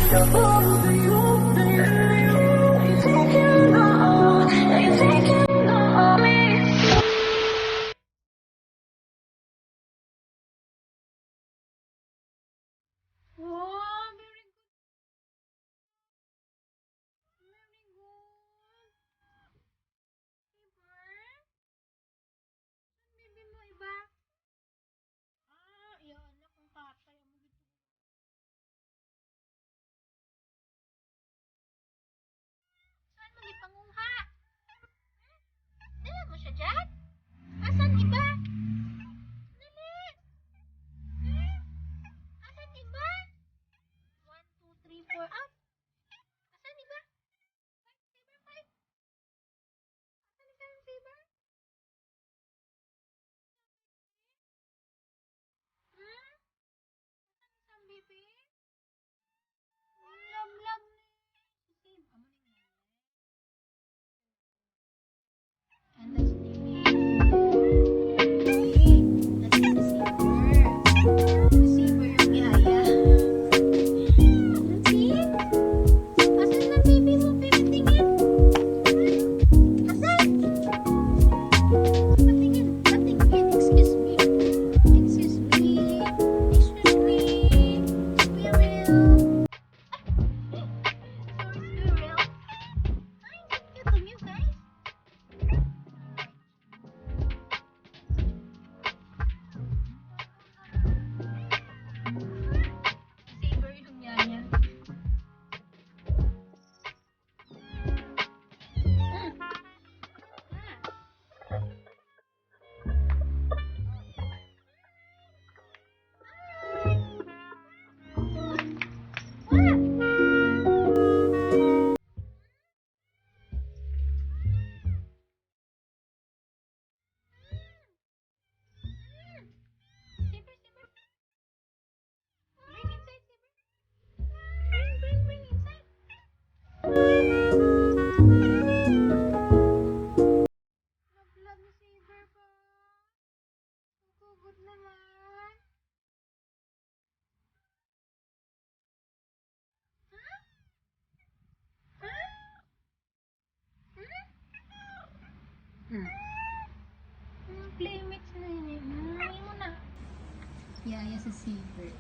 Wow, very good. Very good. Fever? Saan baby mo iba? Iyan na kung tatay mo dito. Saan mo ipanguha? Dala mo siya dyan? Asan iba? Dali. Asan iba? 1, 2, 3, 4, up. Asan iba? 5, fever, 5. Asan isa yung fever? Hmm? Asan isang baby? Love ni. Sisib. Amo ni nga. And that's baby. That's the receiver. Receiver yung yaya. See? Asan na baby mo? Baby, tingin. Asan? Patingin. Patingin. Excuse me. Excuse me. Excuse me. Squirrel. Sorry, squirrel. Ay, so cute of you guys. Receiver yung yaya. Saber, Saber. Bring inside, Saber. Bring inside. Love ni Saber pa. Ang kugot naman. Huh? Huh? Hmm? Playmates na yun eh. Hindi mo na. Yaya sa Saber.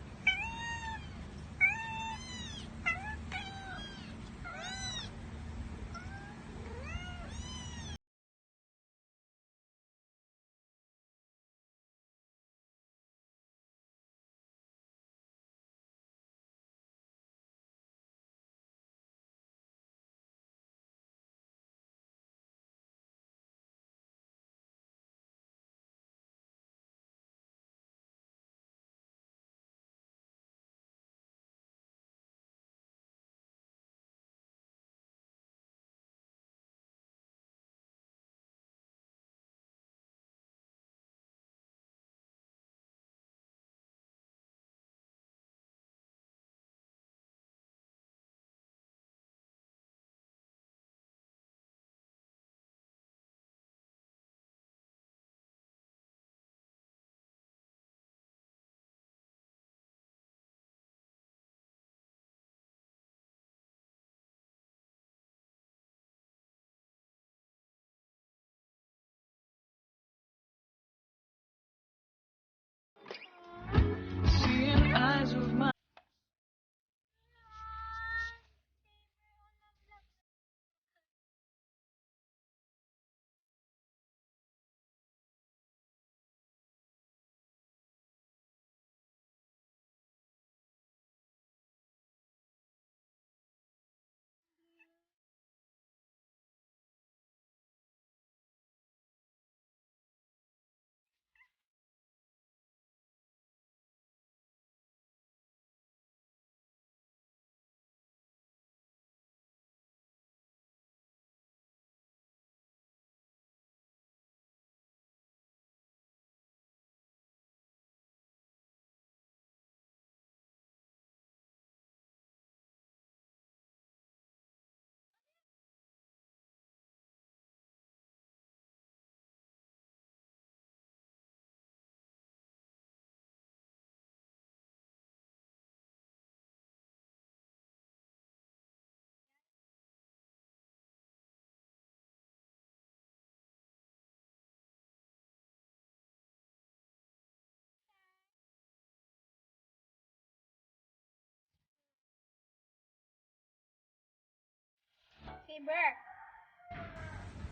Saber.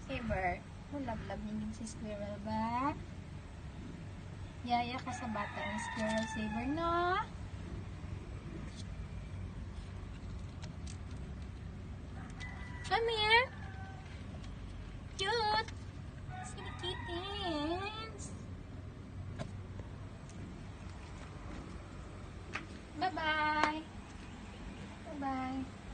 Saber. Love-love niyo si Squirrel ba? Yaya ka sa bata ng Squirrel, Saber, no? Come here. Cute. Silly kittens. Bye-bye. Bye-bye.